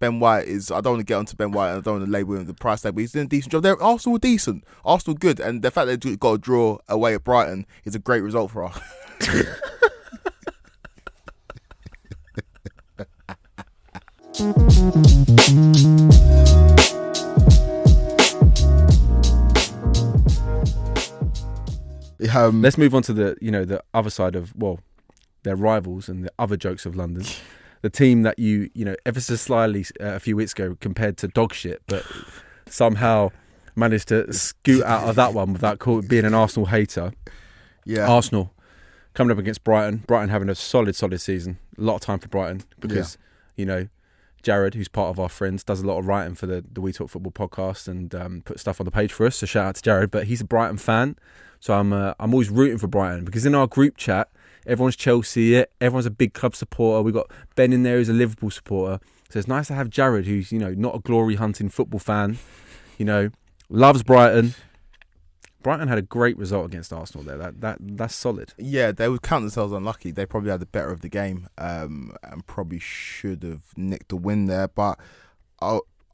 Ben White is, I don't want to get onto Ben White and I don't want to label him the price tag, but he's doing a decent job. Arsenal were decent. Arsenal good. And the fact they got a draw away at Brighton is a great result for us. Let's move on to the other side of, their rivals and the other jokes of London. The team that you ever so slyly a few weeks ago compared to dog shit, but somehow managed to scoot out of that one without being an Arsenal hater. Yeah. Arsenal coming up against Brighton. Brighton having a solid season. A lot of time for Brighton because, Jared, who's part of our friends, does a lot of writing for the We Talk Football podcast and put stuff on the page for us. So shout out to Jared. But he's a Brighton fan. So I'm always rooting for Brighton because in our group chat, everyone's Chelsea, everyone's a big club supporter. We've got Ben in there who's a Liverpool supporter. So it's nice to have Jared, who's, not a glory hunting football fan, loves Brighton. Brighton had a great result against Arsenal there. That's solid. Yeah, they would count themselves unlucky. They probably had the better of the game and probably should have nicked the win there. But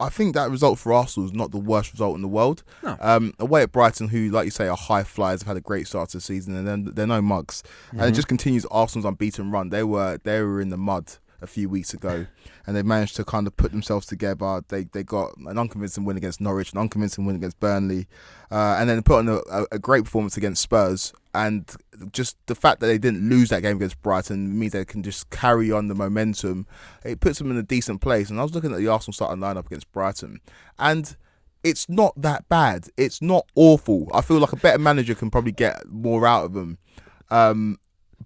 I think that result for Arsenal is not the worst result in the world. No. Away at Brighton, who, like you say, are high flyers, have had a great start to the season, and then they're no mugs. Mm-hmm. And it just continues Arsenal's unbeaten run. They were in the mud a few weeks ago, and they managed to kind of put themselves together. They got an unconvincing win against Norwich, an unconvincing win against Burnley, and then put on a great performance against Spurs. And just the fact that they didn't lose that game against Brighton means they can just carry on the momentum. It puts them in a decent place. And I was looking at the Arsenal starting lineup against Brighton, and it's not that bad. It's not awful. I feel like a better manager can probably get more out of them.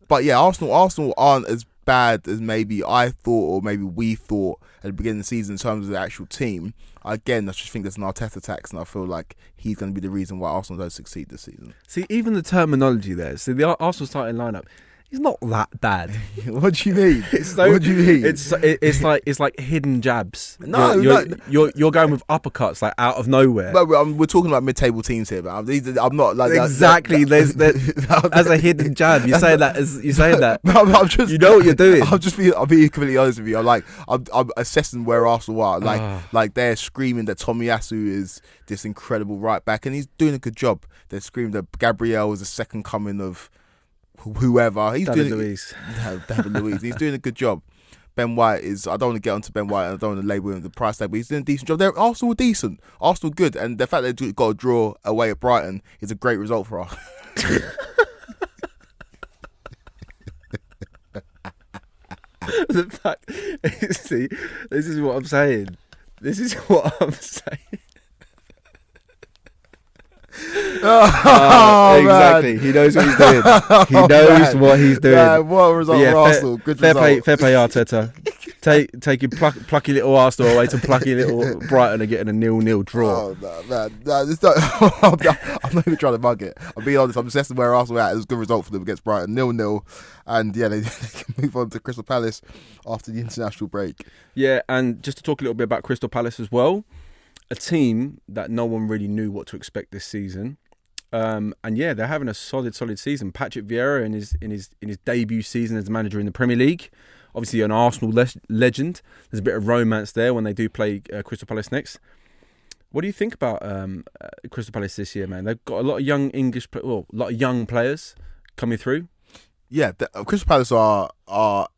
But yeah, Arsenal aren't as bad as maybe I thought or maybe we thought at the beginning of the season in terms of the actual team. Again, I just think there's an Arteta tax, and I feel like he's going to be the reason why Arsenal don't succeed this season. See, even the terminology there. So the Arsenal starting lineup is not that bad. What do you mean? What do you mean? It's like hidden jabs. No, you're going with uppercuts like out of nowhere. But we're talking about mid-table teams here, but I'm not like exactly. There's as a hidden jab. You say that as you say that. I'm just, you know what you're doing. I'll be completely honest with you. I'm assessing where Arsenal are. Like they're screaming that Tomiyasu is this incredible right back, and he's doing a good job. They're screaming that Gabriel is the second coming of whoever. David Luiz. He's doing a good job. Ben White is, I don't want to get onto Ben White and I don't want to label him the price tag, but he's doing a decent job. Arsenal were decent. Arsenal good. And the fact they got a draw away at Brighton is a great result for us. The fact, see, this is what I'm saying. Exactly. He knows what he's doing. He knows what he's doing. Man, what a result for Arsenal. Good result. Fair play, Arteta. Take your plucky little Arsenal away to plucky little Brighton and getting a 0-0 draw. Oh, man. It's not, I'm not even trying to mug it. I'm being honest. I'm assessing where Arsenal are at. It was a good result for them against Brighton. 0-0. And yeah, they can move on to Crystal Palace after the international break. Yeah, and just to talk a little bit about Crystal Palace as well. A team that no one really knew what to expect this season, and yeah, they're having a solid season. Patrick Vieira in his debut season as manager in the Premier League, obviously an Arsenal legend. There's a bit of romance there when they do play Crystal Palace next. What do you think about Crystal Palace this year, man? They've got a lot of young a lot of young players coming through. Yeah, Crystal Palace are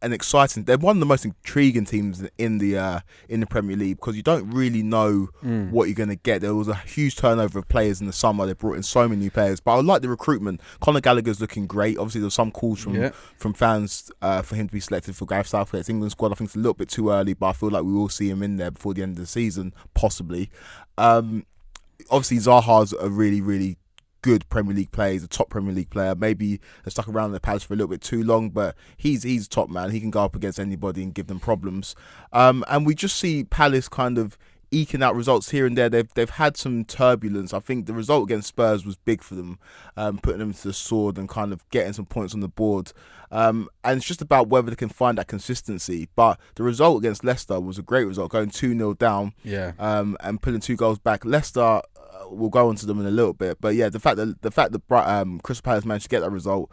an exciting. They're one of the most intriguing teams in the Premier League because you don't really know what you're going to get. There was a huge turnover of players in the summer. They brought in so many new players, but I like the recruitment. Conor Gallagher's looking great. Obviously, there's some calls from fans for him to be selected for Gareth Southgate's England squad. I think it's a little bit too early, but I feel like we will see him in there before the end of the season, possibly. Obviously, Zaha's a really, really good Premier League player. He's a top Premier League player. Maybe they're stuck around the Palace for a little bit too long, but he's top man. He can go up against anybody and give them problems. And we just see Palace kind of eking out results here and there. They've had some turbulence. I think the result against Spurs was big for them, putting them to the sword and kind of getting some points on the board. And it's just about whether they can find that consistency. But the result against Leicester was a great result, going 2-0 down, and putting 2 goals back. Leicester, we'll go on to them in a little bit, but yeah, the fact that Crystal Palace managed to get that result,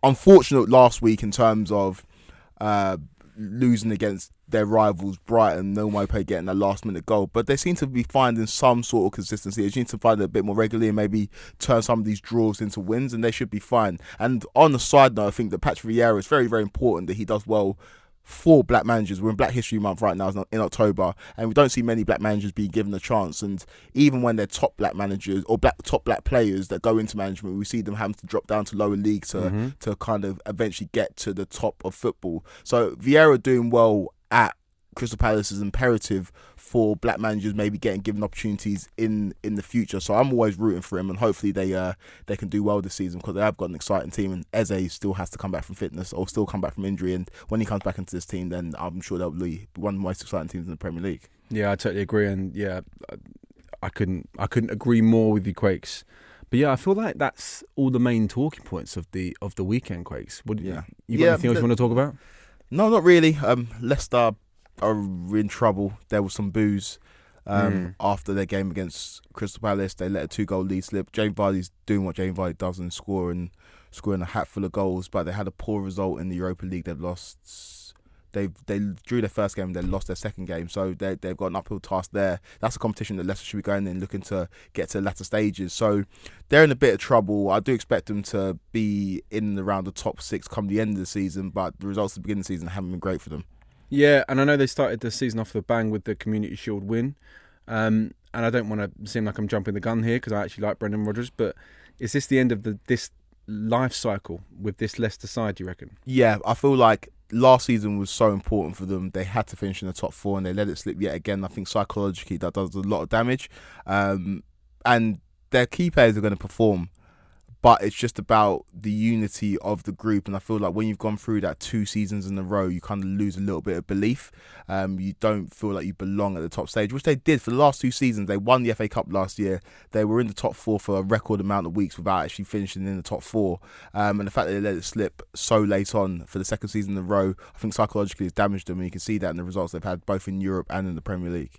unfortunate last week in terms of losing against their rivals Brighton, no Mope getting a last minute goal, but they seem to be finding some sort of consistency. They seem to find it a bit more regularly and maybe turn some of these draws into wins, and they should be fine. And on the side note, I think that Patrick Vieira, is very, very important that he does well for black managers. We're in Black History Month right now in October, and we don't see many black managers being given a chance. And even when they're top black managers or top black players that go into management, we see them having to drop down to lower league to kind of eventually get to the top of football. So Vieira doing well at Crystal Palace is imperative for black managers maybe getting given opportunities in the future. So I'm always rooting for him, and hopefully they can do well this season, because they have got an exciting team, and Eze still has to come back from fitness or still come back from injury, and when he comes back into this team, then I'm sure they'll be one of the most exciting teams in the Premier League. Yeah, I totally agree, and yeah, I couldn't agree more with you, Quakes. But yeah, I feel like that's all the main talking points of the weekend, Quakes. You got anything else you want to talk about? No, not really. Leicester are in trouble. There was some boos after their game against Crystal Palace. They let a 2-goal lead slip. Jamie Vardy's doing what Jamie Vardy does and scoring a hatful of goals, but they had a poor result in the Europa League. They've lost. They drew their first game, they lost their second game, so they've got an uphill task there. That's a competition that Leicester should be going in, looking to get to the latter stages. So they're in a bit of trouble. I do expect them to be in and around the top 6 come the end of the season, but the results at the beginning of the season haven't been great for them. Yeah, and I know they started the season off the bang with the Community Shield win. And I don't want to seem like I'm jumping the gun here, because I actually like Brendan Rodgers, but is this the end of this life cycle with this Leicester side, do you reckon? Yeah, I feel like last season was so important for them. They had to finish in the top 4, and they let it slip yet again. I think psychologically that does a lot of damage. And their key players are going to perform, but it's just about the unity of the group. And I feel like when you've gone through that 2 seasons in a row, you kind of lose a little bit of belief. You don't feel like you belong at the top stage, which they did for the last 2 seasons. They won the FA Cup last year. They were in the top 4 for a record amount of weeks without actually finishing in the top 4. And the fact that they let it slip so late on for the second season in a row, I think psychologically has damaged them. And you can see that in the results they've had both in Europe and in the Premier League.